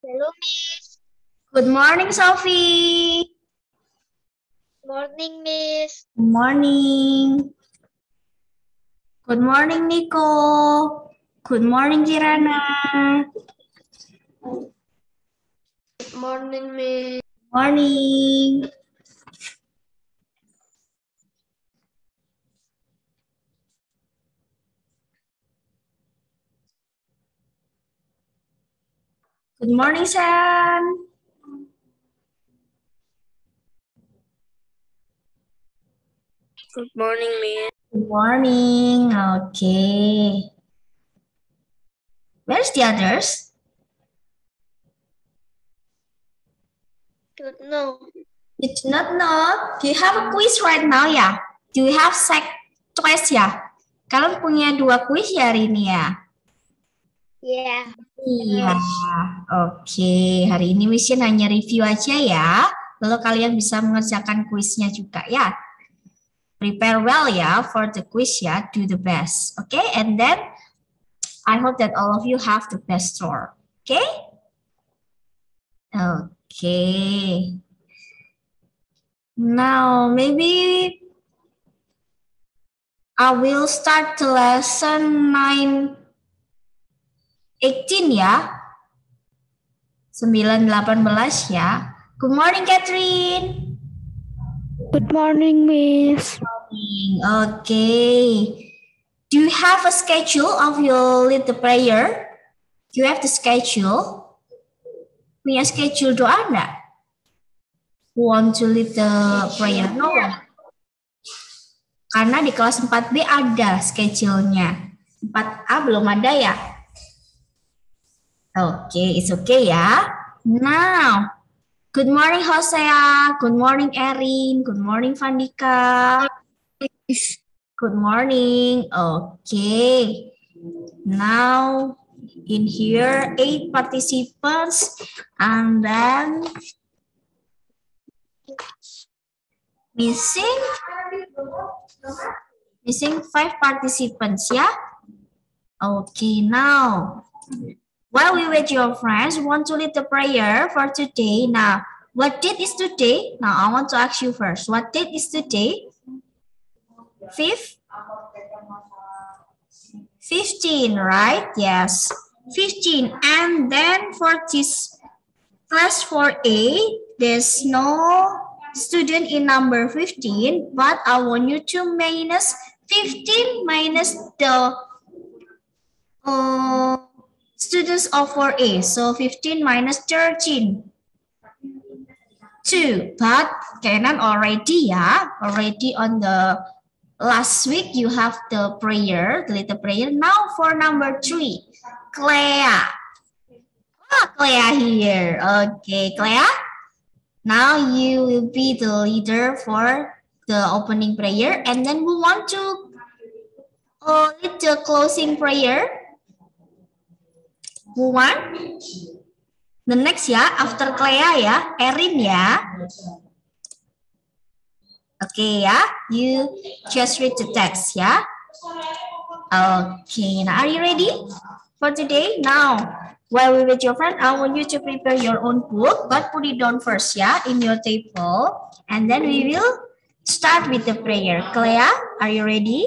Hello, Miss. Good morning, Sophie. Morning, Miss. Good morning. Good morning, Nico. Good morning, Kirana. Good morning, Miss. Morning. Good morning, Sam. Good morning, Miss. Good morning. Okay. Where's the others? Don't know. You do not know. Do you have a quiz right now, ya? Do you have choice, ya? Kalian punya 2 quiz ya hari ini ya? Yeah. Iya, oke. Hari ini Wishin hanya review aja ya. Lalu kalian bisa mengerjakan kuisnya juga ya. Prepare well ya for the quiz ya. Do the best. Okay, and then I hope that all of you have the best score. Okay? Okay. Now maybe I will start the lesson 9:18 ya. 9:18 ya. Good morning, Catherine. Good morning, Miss. Okay. Do you have a schedule of your little prayer? Do you have the schedule? Punya schedule doa enggak? Who want to lead the prayer? No. Karena di kelas 4B ada schedule-nya. 4A belum ada ya? Oke, it's okay ya. Now, good morning Hosea, good morning Erin, good morning Vandika. Good morning. Okay. Now, in here, 8 participants, and then missing 5 participants, yeah? Okay, now, while we wait your friends, want to lead the prayer for today. Now, what date is today? Now, I want to ask you first, what date is today? 15, right? Yes, 15. And then for this class 4A, there's no student in number 15, but I want you to minus 15 minus the students of 4A. So 15 minus 13. 2. But Kenan already, already on the last week you have the prayer, the little prayer. Now for number 3, Clea. Clea here. Okay, Clea. Now you will be the leader for the opening prayer, and then we want to lead the closing prayer. Who want? The next ya, after Clea ya, Erin ya. Okay ya, you just read the text ya. Okay, now are you ready for today? Now, while we with your friend, I want you to prepare your own book, but put it down first ya, in your table. And then we will start with the prayer. Clea, are you ready?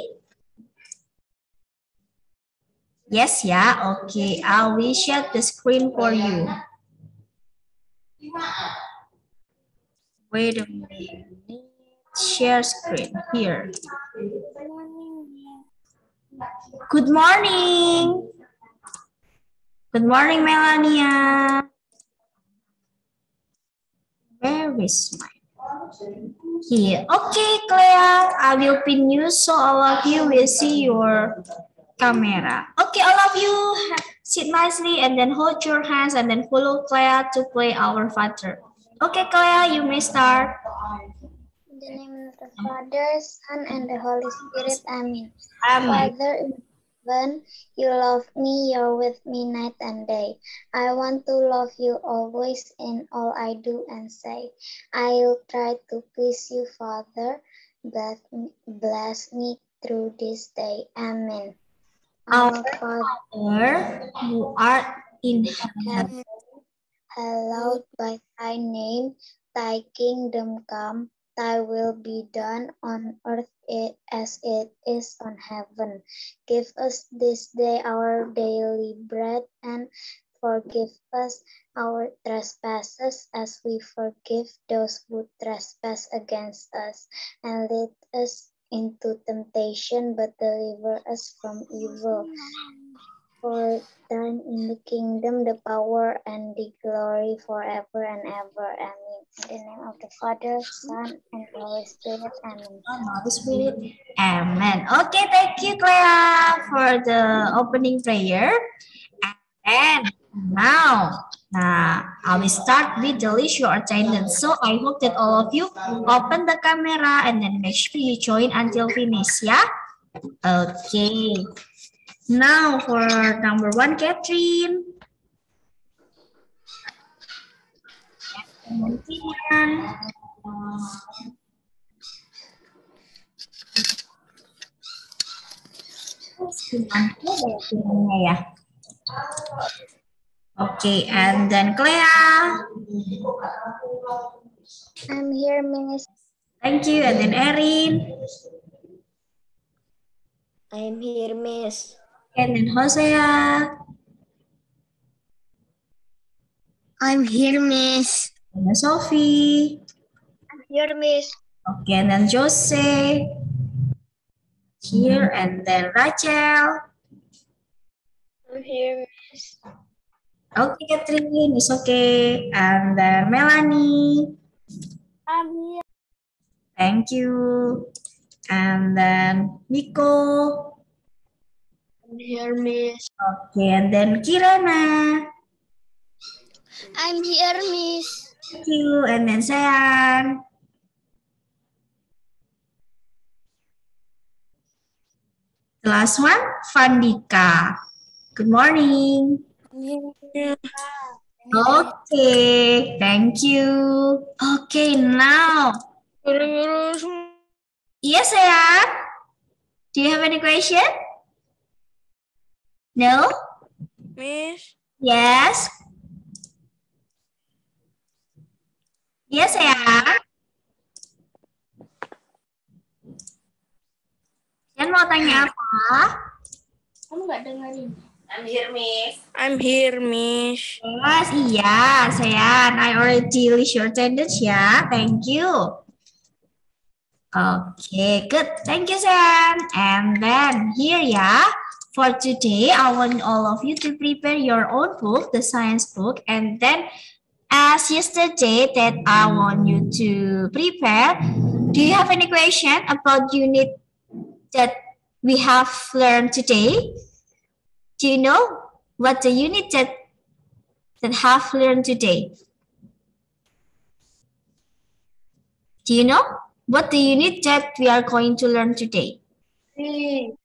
Yes, yeah. Okay, I will share the screen for you. Wait a minute. Share screen here. Good morning. Good morning, Melania. Where is mine? Here. Okay, Clea, I will pin you so all of you will see your camera. Okay, all of you sit nicely and then hold your hands and then follow Clea to play Our Father. Okay, Clea, you may start. In the name of the Father, Son, and the Holy Spirit. Amen. Amen. Father in heaven, you love me, you're with me night and day. I want to love you always in all I do and say. I'll try to please you, Father. Bless me through this day. Amen. Our Father who art in heaven, hallowed by thy name, thy kingdom come, thy will be done on earth as it is on heaven. Give us this day our daily bread, and forgive us our trespasses as we forgive those who trespass against us. And lead us into temptation, but deliver us from evil. For thine in the kingdom, the power, and the glory forever and ever. Amen. In the name of the Father, Son, and Holy Spirit. Amen. Holy Spirit. Amen. Okay, thank you, Clea, for the opening prayer. And now, I will start with the list your attendance. So I hope that all of you open the camera and then make sure you join until finish, yeah? Okay. Now for number 1, Catherine. Okay, and then Clea. I'm here, Miss. Thank you, and then Erin. I'm here, Miss. And then Hosea. I'm here, Miss. And then Sophie. I'm here, Miss. Okay, and then Jose. Here, and then Rachel. I'm here, Miss. Okay, Catherine, it's okay. And then Melanie. I'm here. Thank you. And then Nico. I'm here, Miss. Okay, and then Kirana. I'm here, Miss. Thank you. And then Sean. The last one, Fandika. Good morning. Okay, thank you. Okay, now. Yes, Sean. Do you have any question? No? Miss. Yes. Yes, Sean. Sean mau tanya apa? Kamu nggak dengerin? I'm here, Miss. I'm here, Miss. Yes, iya, Sean. I already list your attendance ya. Thank you. Okay, good. Thank you, Sean. And then here ya. For today, I want all of you to prepare your own book, the science book. And then as yesterday that I want you to prepare, do you have any question about unit that we have learned today? Do you know what the unit that have learned today? Do you know what the unit that we are going to learn today? 3.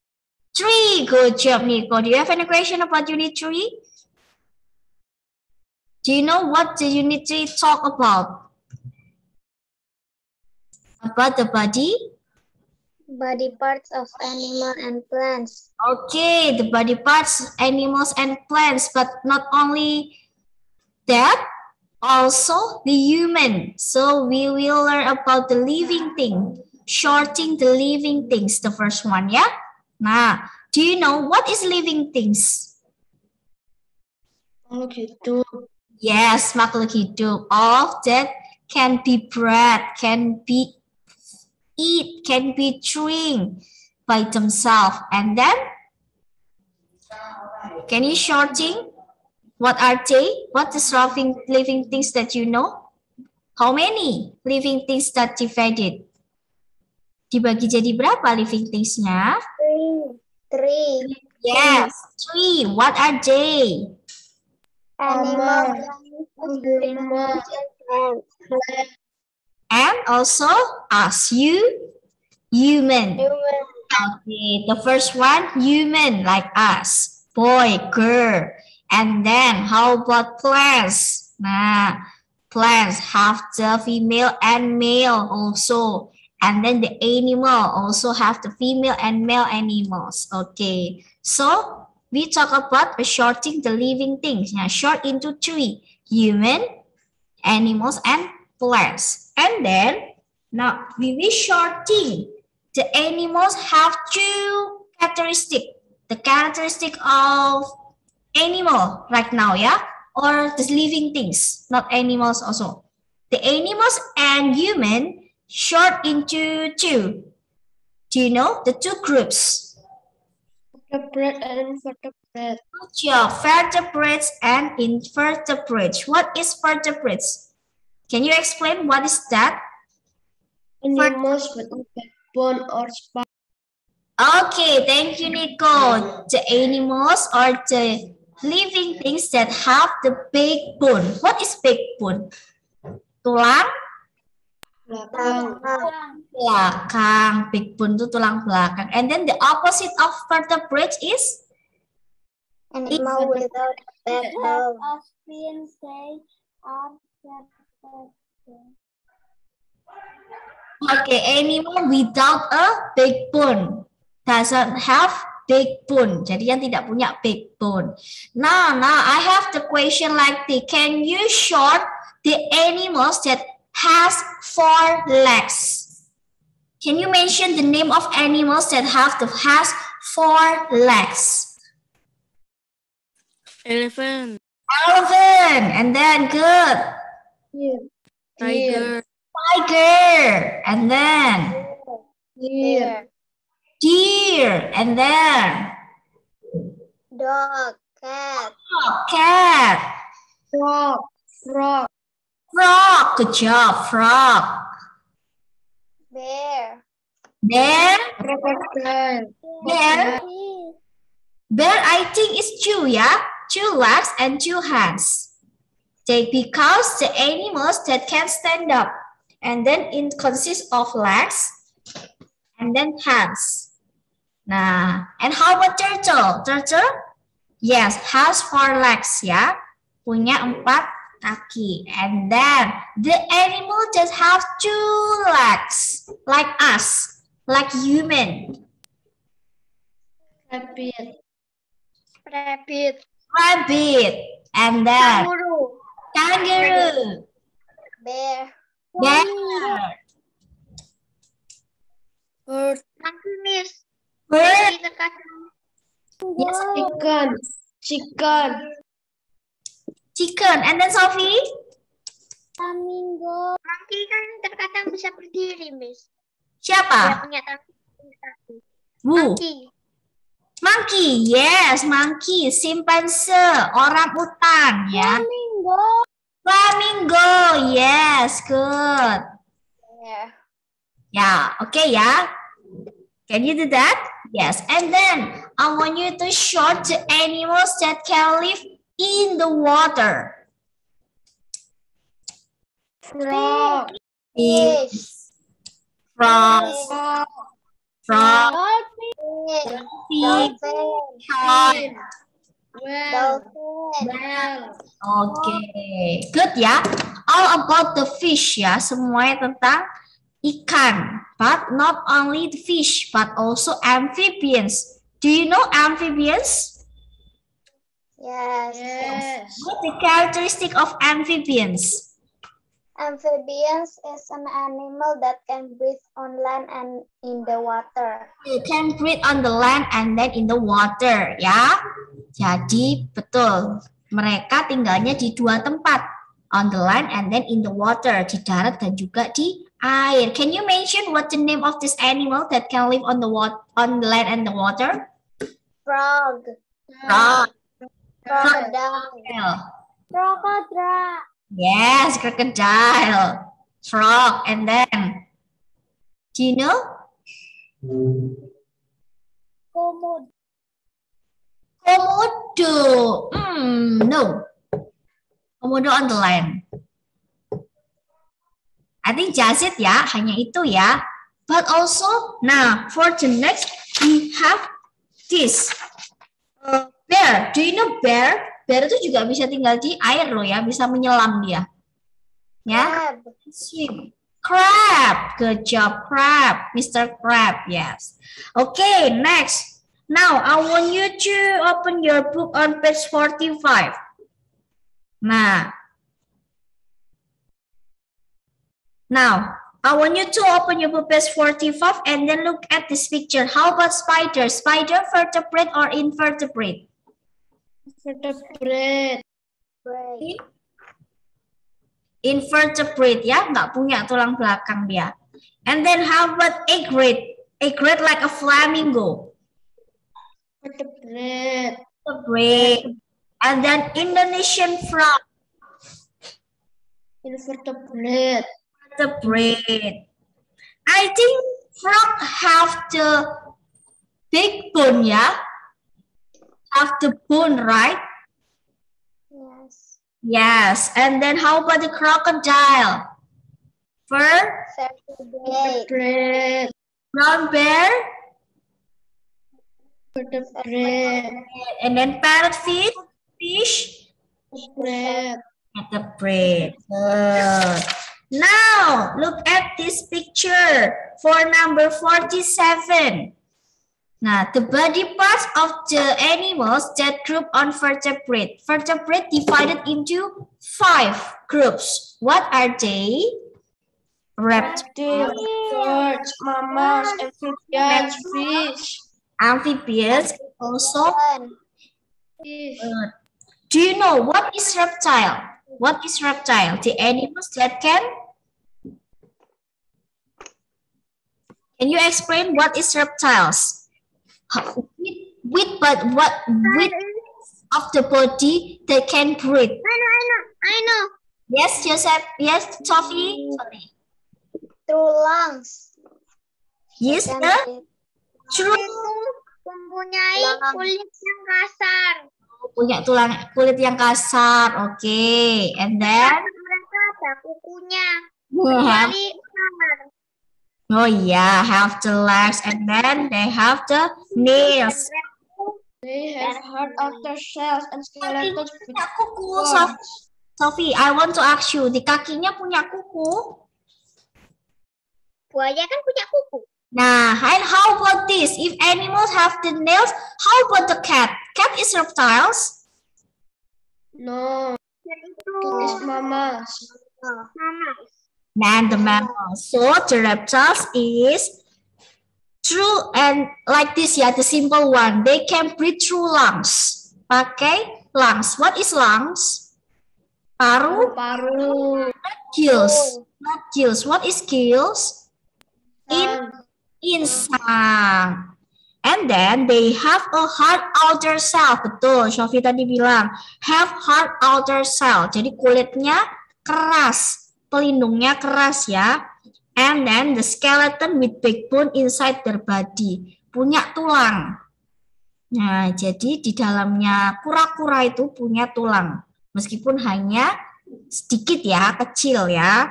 3. Good job, Nico. Do you have any question about unit 3? Do you know what the unit 3 talk about? About the body? Body parts of animal and plants. Okay, the body parts, animals and plants, but not only that, also the human. So we will learn about the living thing, shorting the living things, the first one, yeah? Nah, do you know what is living things? Makhluk hidup. Yes, makhluk hidup. All that can be bred, can be eat, can be drink by themselves. And then, can you shorting? What are they? What is living things that you know? How many living things that divided? Dibagi jadi berapa living things-nya? 3. Yes, 3. What are they? Animal. And also us, human. Okay, the first one, human, like us. Boy, girl. And then, how about plants? Nah, plants have the female and male also. And then the animal also have the female and male animals. Okay, so we talk about shorting the living things. Now, short into 3. human, animals, and plants. And then, now we will shorting. The animals have two characteristics. The characteristic of animal right now, yeah? Or the living things, not animals also. The animals and human short into two. Do you know the two groups? Vertebrate and invertebrate. Good job. Vertebrates and invertebrates. What is vertebrates? Can you explain what is that? Animals with a backbone or spine. Okay, thank you, Nico. The animals are the living things that have the backbone. What is backbone? Tulang belakang. Backbone itu tulang belakang. And then the opposite of vertebrate is? Animal without backbone. Okay, animal without a backbone. Doesn't have backbone. Jadi yang tidak punya backbone. Now I have the question like this. Can you short the animals that has 4 legs? Can you mention the name of animals that has 4 legs? Elephant. And then good. Tiger. And then deer. And then Dog, cat. Frog. Frog. Good job, frog. bear, Crocodile. Bear, I think is 2, yeah? 2 legs and 2 hands. Because the animals that can stand up. And then it consists of legs and then hands. Nah, and how about turtle? Turtle? Yes, has 4 legs, ya. Punya 4 kaki. And then the animal that have 2 legs, like us, like human. rabbit, And then kangaroo. bear, Bear. Bird. Bird. Yes, Chicken. And then Sophie? flamingo. Monkey kan terkadang bisa berdiri, Miss. Siapa? Punya kaki. Monkey. Yes, monkey. Simpanse. Orang utan, ya. Flamingo. Yes, good. Yeah, okay, yeah. Can you do that? Yes. And then I want you to short the animals that can live in the water. Frog, Fish. Frog. dolphin, Okay, good ya. All about the fish ya, semuanya tentang ikan. But not only the fish, but also amphibians. Do you know amphibians? Yes. What's the characteristic of amphibians? Amphibians is an animal that can breathe on land and in the water. They can breathe on the land and then in the water, ya. Jadi betul, mereka tinggalnya di 2 tempat, on the land and then in the water, di darat dan juga di air. Can you mention what the name of this animal that can live on the land and the water? Frog. Crocodile. Crocodile. Yes, crocodile. Frog, and then, do you know? Komodo. No. Komodo on the land. I think just it ya, hanya itu ya. But also, now for the next, we have this. Bear, do you know bear? Bear itu juga bisa tinggal di air loh ya, bisa menyelam dia. Ya. Swim. Crab, good job, crab, Mr. Crab, yes. Okay, next. Now, I want you to open your book on page 45. Nah, Now, I want you to open your book page 45 and then look at this picture. How about spider? Spider vertebrate or invertebrate? Vertebrate. Invertebrate ya, nggak punya tulang belakang dia. And then how about egret? Egret like a flamingo. Vertebrate. Vertebrate. And then Indonesian frog. Invertebrate. Vertebrate. I think frog have the big bone, yeah? Have the bone, right? Yes. Yes. And then how about the crocodile? Vertebrate. Brown bear? Vertebrate. And then parrotfish? Fish? Vertebrate. Vertebrate. Good. Now, look at this picture for number 47. Now, the body parts of the animals that group on vertebrate. Vertebrate divided into 5 groups. What are they? Reptiles, Birds, mammals, amphibians, fish. amphibians, also. Fish. Do you know what is reptile? What is reptile? The animals that can you explain what is reptiles? With of the body they can breathe. I know. Yes, Joseph. Yes, Sophie. Sorry. Through lungs. Yes, Can the breathe. true. Mempunyai kulit yang kasar. Punya kulit yang kasar. Okay, and then Mereka ada kukunya. have, Kecuali ular. oh yeah, have the legs and then they have the nails. They have hard outer shells and skeletons with Punya kuku, claws. Sophie. I want to ask you, di kakinya punya kuku? Buaya kan punya kuku. Nah, and how about this? If animals have the nails, how about the cat? Cat is reptiles. No, Dan itu it is mammals. mama. And the mammals. So the reptiles is true and like this ya, the simple one. They can breathe through lungs. Pakai lungs. What is lungs? Paru. Paru. Gills. Not gills. What is gills? Insang. And then they have a hard outer cell. Betul, Sophie tadi bilang. Have hard outer cell. Jadi kulitnya keras. Pelindungnya keras ya. And then the skeleton with backbone inside their body. Punya tulang. Nah, jadi di dalamnya kura-kura itu punya tulang. Meskipun hanya sedikit ya, kecil ya.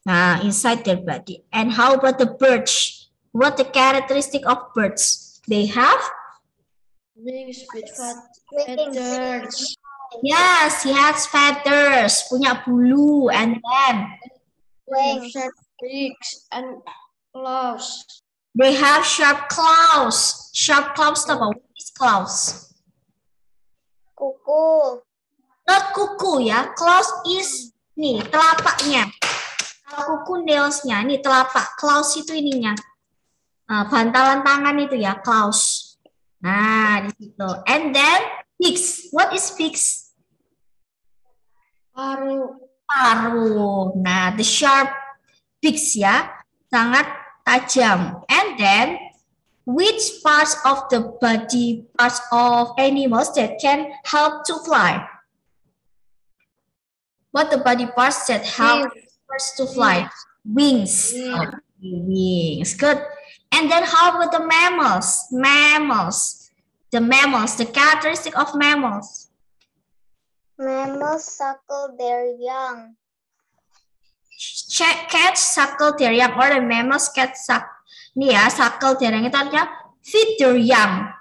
Nah, inside their body. And how about the birds? What the characteristic of birds? They have Wings with feathers. yes, he has feathers, punya bulu, and then Wings, sharp beaks, and claws. they have sharp claws. Sharp claws apa? What is claws? Kuku. Not kuku ya. Claws is nih telapaknya. Kalau kuku nailsnya, nih telapak. Claws itu ininya. Bantalan tangan itu ya, claws. Nah, di situ. And then beaks. What is beaks? Paru. Paru. Nah, the sharp beaks ya, sangat tajam. And then which parts of the body, parts of animals that can help to fly? What the body parts that help us to fly? Wings. Okay, wings. Good. And then how about the mammals? Mammals. The mammals, the characteristic of mammals. Mammals suckle their young. Cats suckle their young, or the mammals nih ya, suckle their young itu artinya feed their young.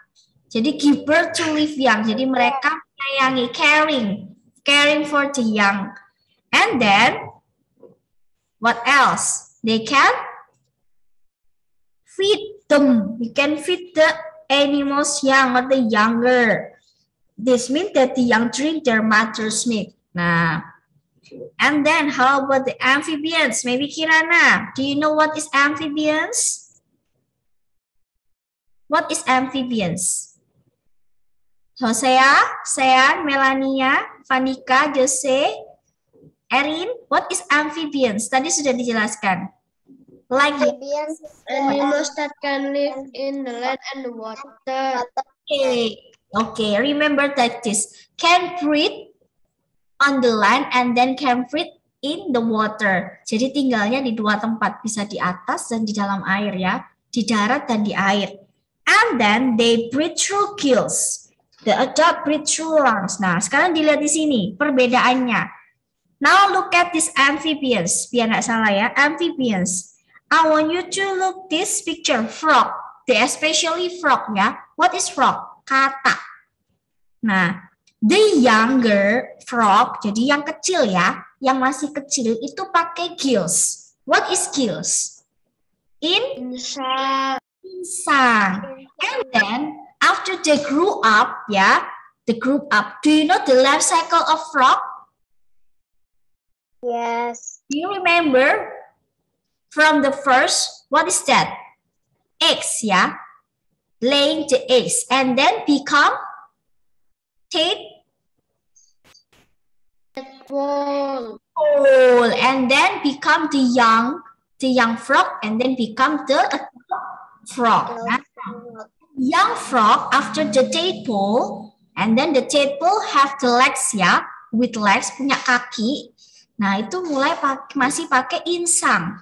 Jadi give birth to live young. Jadi mereka menyayangi, caring for the young. And then what else? They can feed them. You can feed the animals young or the younger. This means that the young drink their mother's milk. Nah, And then how about the amphibians? Maybe Kirana, do you know what is amphibians? What is amphibians? Hosea, Sean, Melania, Vanika, Jose, Erin, what is amphibians? Tadi sudah dijelaskan. Like Amphibians Animals that can live in the land and the water. Okay, remember that this can breathe on the land and then can breathe in the water. Jadi tinggalnya di dua tempat, bisa di atas dan di dalam air ya, di darat dan di air. And then they breathe through gills. The adult breathe through lungs. Nah, sekarang dilihat di sini perbedaannya. Now look at these amphibians. Biar nggak salah ya, amphibians. I want you to look this picture, frog. They especially frog ya. What is frog? Katak. Nah, the younger frog, jadi yang kecil ya, yang masih kecil itu pakai gills. What is gills? Insang. And then after they grew up, ya, they grew up. Do you know the life cycle of frog? Yes. Do you remember? From the first, what is that? Eggs, yeah? Laying the eggs and then become tadpole, and then become the young frog and then become the frog. Young frog after the tadpole and then the tadpole have the legs ya, with legs, punya kaki. Nah, itu mulai masih pakai insang.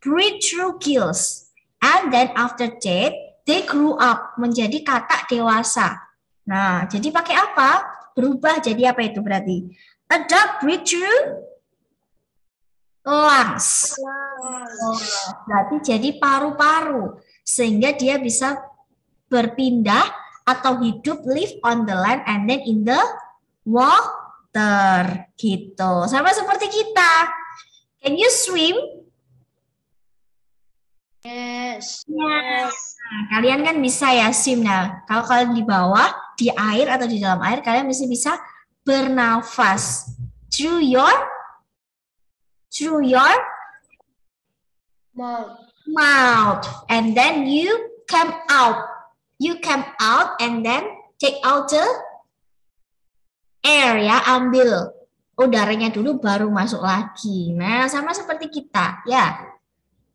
Breathe through gills. And then after that, they grew up menjadi katak dewasa. Nah, jadi pakai apa? Berubah jadi apa itu berarti? Adult breathe through lungs. Berarti jadi paru-paru. Sehingga dia bisa berpindah atau hidup live on the land and then in the water. Gitu. Sama seperti kita. Can you swim? Yes. Nah, kalian kan bisa ya swim. Nah, kalau kalian di bawah, di air atau di dalam air, kalian bisa bernafas through your mouth. And then you come out. You come out and then take out the air ya, ambil udaranya dulu baru masuk lagi. Nah, sama seperti kita ya.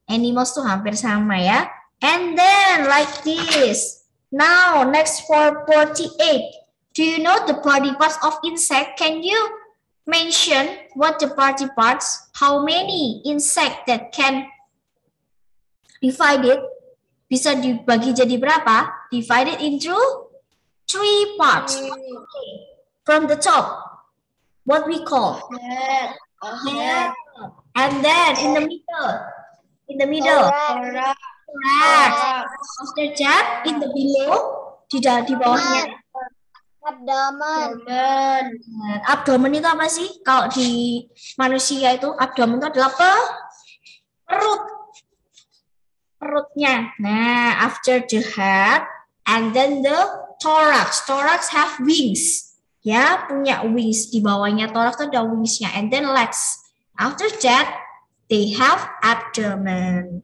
Animals tuh hampir sama ya. And then like this. Now next for 48. Do you know the body parts of insect? Can you mention what the body parts? How many insect that can divide it? Bisa dibagi jadi berapa? Divided into 3 parts. Okay. From the top, what we call? Head. And then in the middle. Correct. After that, in the below, di bawahnya. Abdomen itu apa sih? Kalau di manusia itu, abdomen itu adalah perutnya. Nah, after the head, and then the thorax. Thorax have wings. Ya, punya wings. Di bawahnya thorax itu ada wingsnya. And then legs. After that, they have abdomen.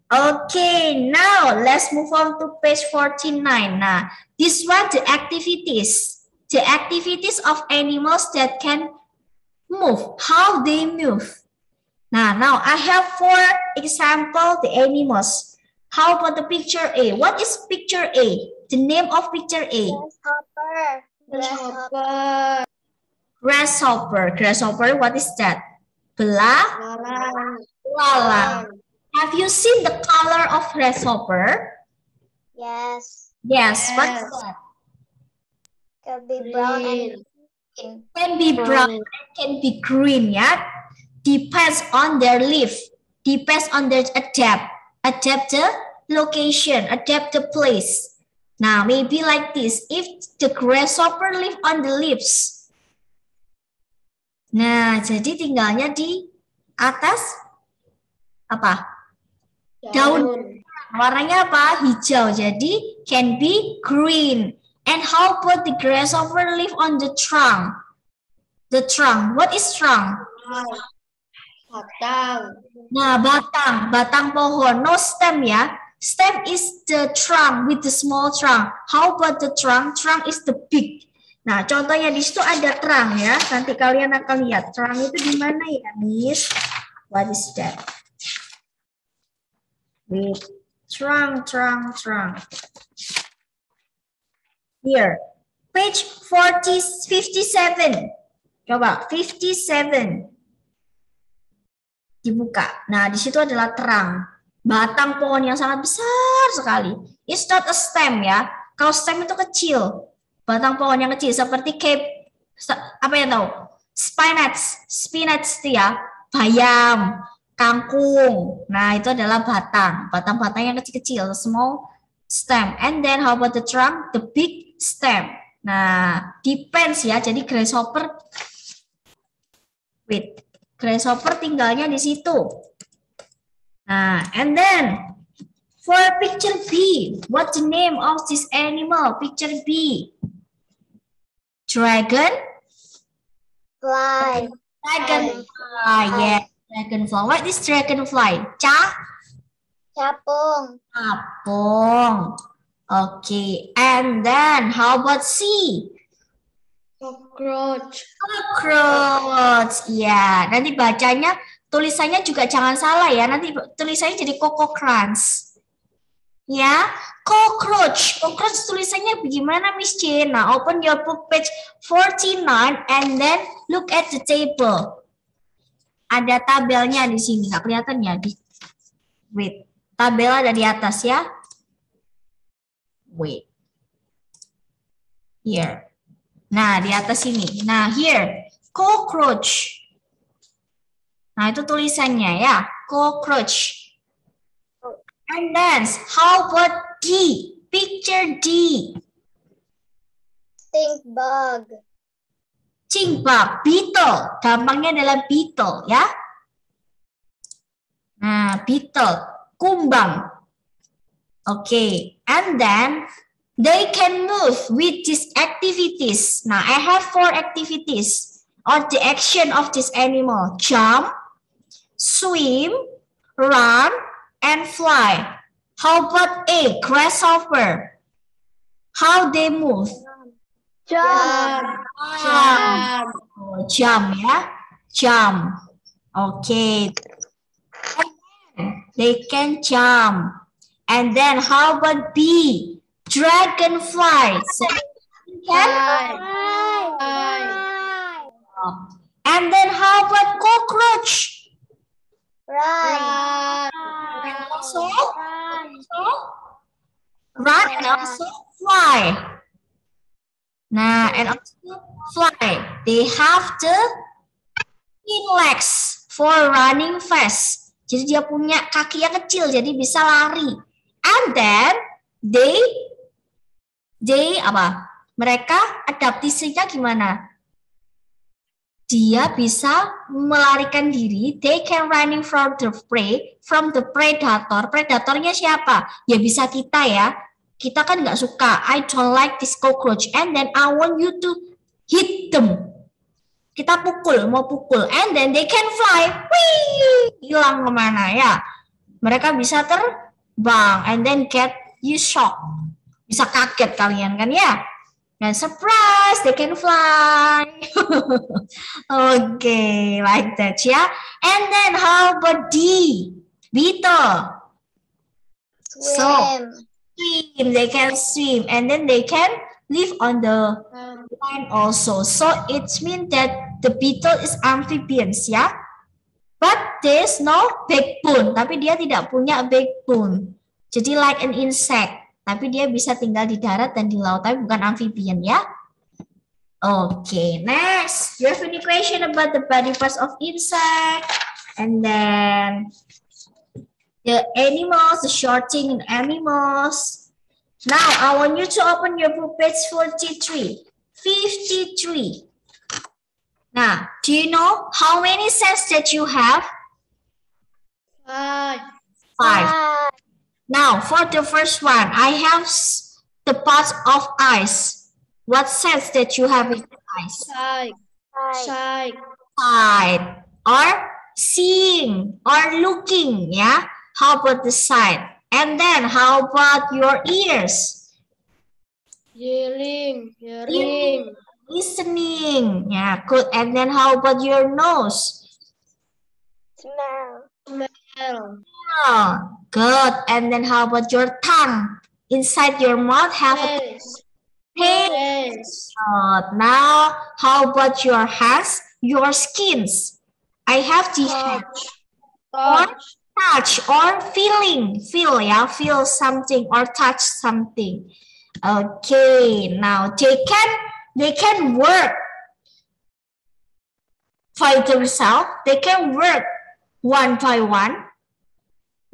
Okay, now let's move on to page 49. Nah, this one the activities. The activities of animals that can move. How they move. Now I have 4 examples the animals. How about the picture A? What is picture A? The name of picture A? Grasshopper. What is that? Belalang. Have you seen the color of grasshopper? Yes. Yes. What's that? Can be brown and green. Can be brown and can be green, yeah? Depends on their leaf. Depends on their adapt the location, adapt the place. Now, maybe like this. If the grasshopper live on the leaves. Nah, jadi tinggalnya di atas apa? Daun. Warnanya apa? Hijau. Jadi can be green. And how about the grasshopper live on the trunk? The trunk. What is trunk? Batang. Nah, batang pohon. No stem ya. Stem is the trunk with the small trunk. How about the trunk? Trunk is the big. Nah, contohnya di situ ada trunk ya. Nanti kalian akan lihat trunk itu di mana ya, Miss? What is that? With trunk. Here, page 57. Coba 57. Dibuka. Nah, di situ adalah terang. Batang pohon yang sangat besar sekali. It's not a stem ya. Kalau stem itu kecil. Batang pohon yang kecil seperti apa ya tahu? Spinach itu ya. Bayam, kangkung. Nah, itu adalah batang. Batang-batang yang kecil-kecil, small stem. And then how about the trunk? The big stem. Nah, depends ya. Jadi grasshopper tinggalnya di situ. Nah, and then for picture B, what's the name of this animal? Picture B. Dragonfly. Yes, dragonfly. What is dragonfly? Capung. Okay, and then how about C? Cockroach. Ya, nanti bacanya, tulisannya juga jangan salah ya. Nanti tulisannya jadi cockroach. Ya, cockroach. Cockroach tulisannya bagaimana, Miss Jane? Nah, open your book page 49 and then look at the table. Ada tabelnya di sini. Nggak kelihatan ya? Wait, tabel ada di atas ya. Wait. Here. Nah, di atas ini. Nah, here. Cockroach. Nah, itu tulisannya ya. Cockroach. And then, how about D? Picture D. Stink bug. Beetle. Gampangnya adalah beetle ya. Nah, beetle. Kumbang. Okay. And then, they can move with these activities. Now, I have 4 activities or the action of this animal. Jump, swim, run, and fly. How about A, grasshopper? How they move? Jump. Jump ya. Jump. Okay. They can jump. And then how about B? Dragonfly. So, and then how about cockroach? Run. And also run and also fly. Nah, and also fly. They have the thin legs for running fast. Jadi dia punya kaki yang kecil, jadi bisa lari. And then they apa? Mereka adaptasinya gimana? Dia bisa melarikan diri. They can running from the predator. Predatornya siapa? Ya bisa kita ya. Kita kan nggak suka. I don't like this cockroach. And then I want you to hit them. Kita mau pukul. And then they can fly. Wih, hilang kemana ya? Mereka bisa terbang. And then get you shocked. Bisa kaget kalian kan ya? Dan surprise, they can fly. Okay, like that ya. And then how about D? Beetle. Swim. Swim, they can swim. And then they can live on the land also. So it means that the beetle is amphibians ya. But there's no backbone. Tapi dia tidak punya backbone. Jadi like an insect. Tapi dia bisa tinggal di darat dan di laut, tapi bukan amphibian ya. Okay, next. You have any question about the body parts of insect? And then the animals, the shorting in animals. Now, I want you to open your book page 53. Now, do you know how many cells that you have? 5. Now, for the first one, I have the parts of eyes. What cells that you have in the eyes? Side. Side. Or seeing or looking, ya. How about the side? And then how about your ears? Hearing. Listening. Yeah, good. And then how about your nose? Smell. Oh, good. And then how about your tongue? Inside your mouth have a taste. Now, how about your hands? Your skins. I have the hand. Touch or feeling. Feel, yeah. Feel something or touch something. Okay. Now they can work by themselves. They can work one by one.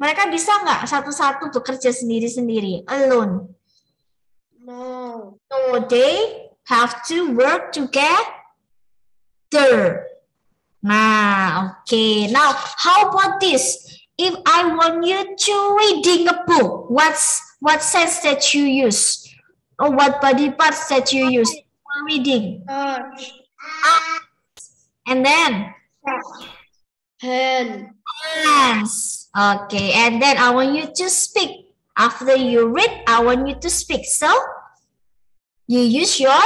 Mereka bisa nggak satu-satu bekerja sendiri-sendiri, alone? No. So they have to work together. Nah, okay. Now, how about this? If I want you to reading a book, what sense that you use? Or what body parts that you use for reading? Touch. And then? Hands. Okay, and then I want you to speak. After you read, I want you to speak. So, you use your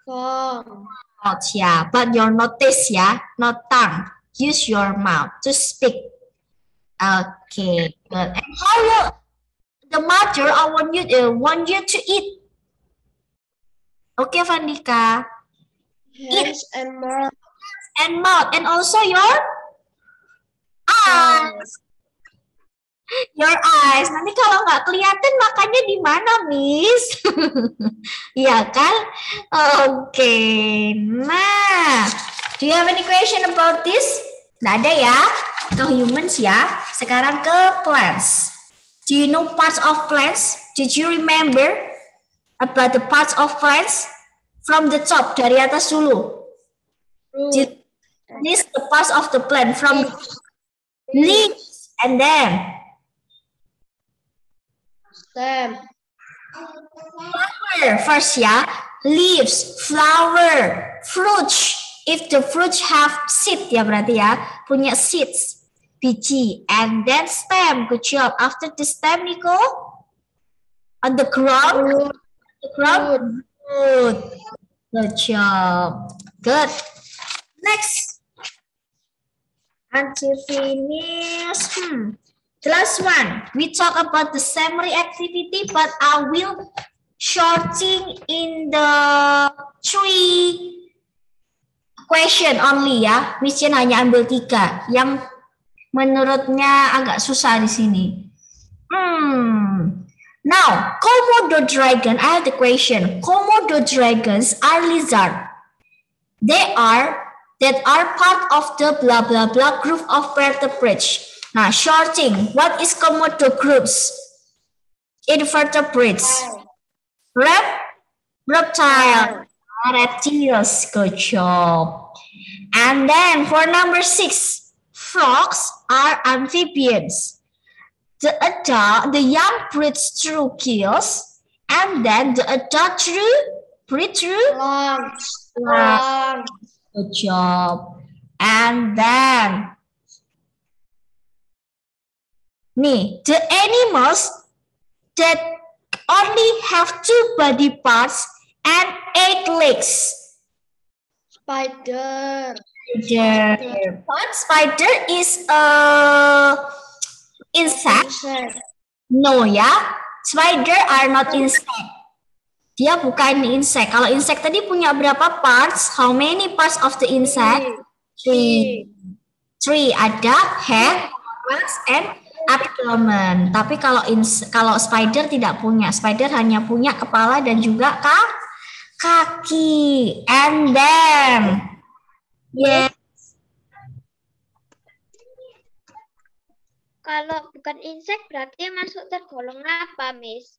tongue. mouth, yeah, but your notice, yeah, not tongue. Use your mouth to speak. Okay, good. And how will the mother? I want you to eat. Okay, Vandika. Hands and mouth. And mouth, and also your eyes. Your eyes. Nanti kalau nggak kelihatan makannya di mana, Miss? Iya kan? Oke. Nah, do you have any question about this? Nggak ada ya? Ke humans ya. Sekarang ke plants. Do you know parts of plants? Did you remember about the parts of plants? From the top, dari atas dulu. List the parts of the plant from the leaves and then stem. Flower first, ya. Leaves, flower, fruit. If the fruit have seed, ya berarti ya, punya seeds, biji, and then stem. Good job. After the stem, Nico, on the ground. Good. Good job. Good. Next. Until finish. The last one. We talk about the summary activity, but I will shorting in the 3 question only ya. Miss Jen hanya ambil 3 yang menurutnya agak susah di sini. Now, Komodo dragon, I have the question. Komodo dragons are lizard. That are part of the blah blah blah group of vertebrates. Now, shorting. What is Komodo groups? Invertebrates. Reptile. Reptiles. Good job. And then for number 6, frogs are amphibians. The young breeds through gills, and then the adult breed through lungs. Good job. And then, the animals that only have 2 body parts and 8 legs. Spider. What? Spider is insect? No, ya. Spider are not insect. Dia bukan insect. Kalau insect tadi punya berapa parts? How many parts of the insect? 3. Ada head, thorax, and abdomen. Tapi kalau spider tidak punya. Spider hanya punya kepala dan juga kaki. And then, yes. Kalau bukan insek berarti masuk tergolong apa, Miss?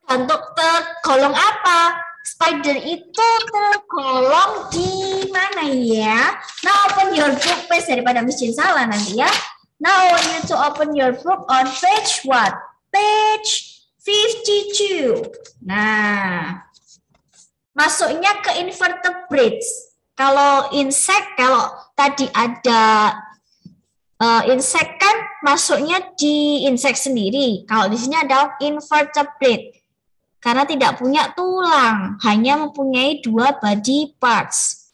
Untuk tergolong apa? Spider itu tergolong di mana ya? Now open your book, please, daripada Miss Jin salah nanti ya. Now I want you to open your book on page what? Page 52. Nah, masuknya ke invertebrates. Kalau insect, kalau tadi ada insect kan masuknya di insect sendiri. Kalau di sini ada invertebrate. Karena tidak punya tulang, hanya mempunyai 2 body parts.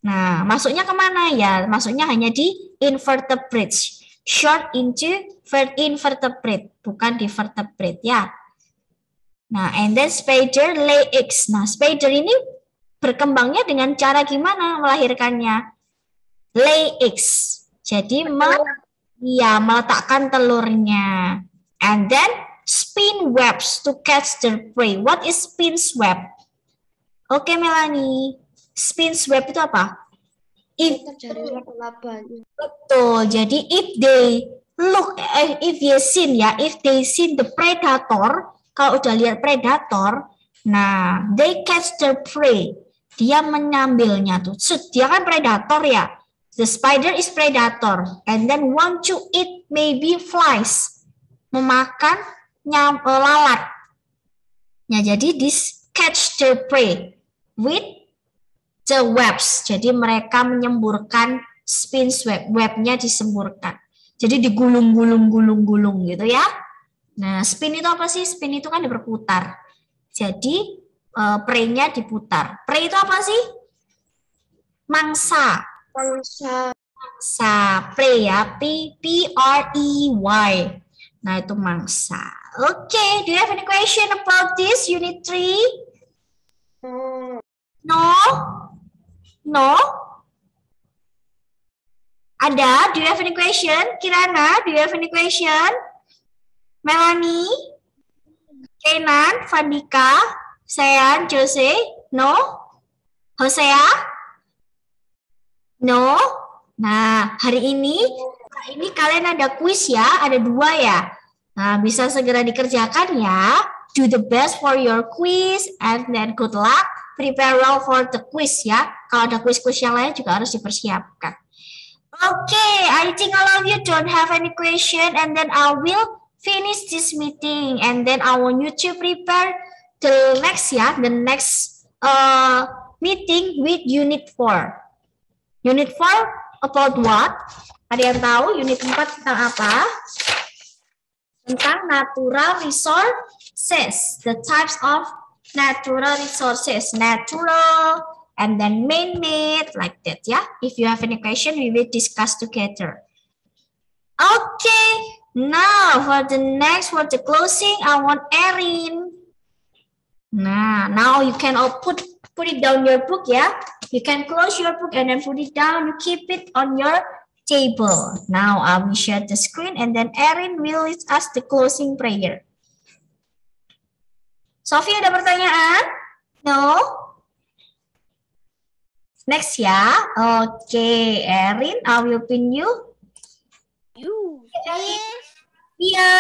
Nah, masuknya kemana ya? Masuknya hanya di invertebrates. Short into invertebrate, bukan di vertebrate ya. Nah, and then spider lay eggs. Nah, spider ini berkembangnya dengan cara gimana melahirkannya? Lay eggs. Jadi meletakkan telurnya. And then spin webs to catch their prey. What is spin web? Oke, Melanie. Spin web itu apa? Betul. Jadi if they seen the predator, kalau udah lihat predator, nah they catch their prey. Dia mengambilnya tuh. Dia kan predator ya. The spider is predator, and then want to eat maybe flies, memakan lalat. Nah, jadi this catch the prey with the webs. Jadi mereka menyemburkan spin webnya disemburkan. Jadi digulung-gulung gitu ya. Nah, spin itu apa sih? Spin itu kan berputar. Jadi prey-nya diputar. Prey itu apa sih? Mangsa. Mangsa, prey ya, P-R-E-Y. Nah, itu mangsa. Okay, do you have any question about this unit 3? No? No? Ada? Do you have any question? Kirana, do you have any question? Melanie? Kenan, Fandika, Sean, Jose? No? Hosea? No? Nah, hari ini kalian ada kuis ya, ada 2 ya. Nah, bisa segera dikerjakan ya. Do the best for your quiz and then good luck. Prepare well for the quiz ya. Kalau ada quiz-quiz yang lain juga harus dipersiapkan. Okay, I think all of you don't have any question and then I will finish this meeting and then I want you to prepare the next meeting with unit 4. Unit 4 about what? Ada yang tahu unit 4 tentang apa? Tentang natural resources. The types of natural resources. Natural and then man-made like that ya. If you have any question, we will discuss together. Okay. Now for the closing, I want Erin. Nah, now you can all put it down your book ya. You can close your book and then put it down. You keep it on your table. Now I will share the screen and then Erin will lead us the closing prayer. Sophie ada pertanyaan? No? Next ya. Oke, Erin, I will pin you. Iya.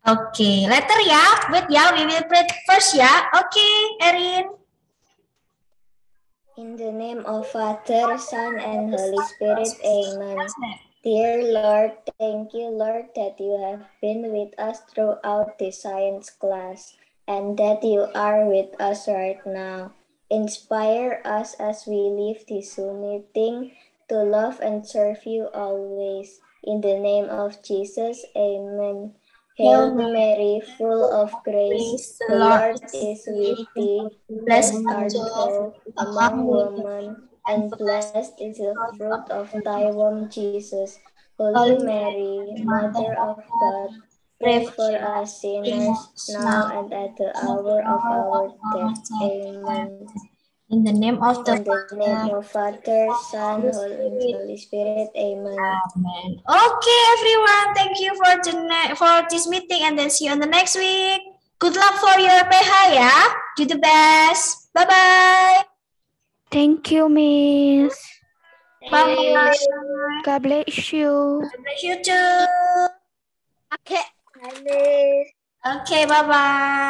Oke, letter ya. Wait ya, we will pray first ya. Oke, Erin. In the name of Father, Son, and Holy Spirit, amen. Dear Lord, thank you, Lord, that you have been with us throughout the science class and that you are with us right now. Inspire us as we leave this Zoom meeting to love and serve you always. In the name of Jesus, amen. Hail Mary, full of grace, the Lord is with thee. Blessed art thou among women, and blessed is the fruit of thy womb, Jesus. Holy Mary, Mother of God, pray for us sinners, now and at the hour of our death. Amen. In the name of the Father, Son, Holy Spirit. Amen. Amen. Okay, everyone. Thank you for this meeting, and then see you on the next week. Good luck for your PH ya. Do the best. Bye bye. Thank you, Miss. Bye bye. God bless you. God bless you too. Okay. Okay. Bye bye.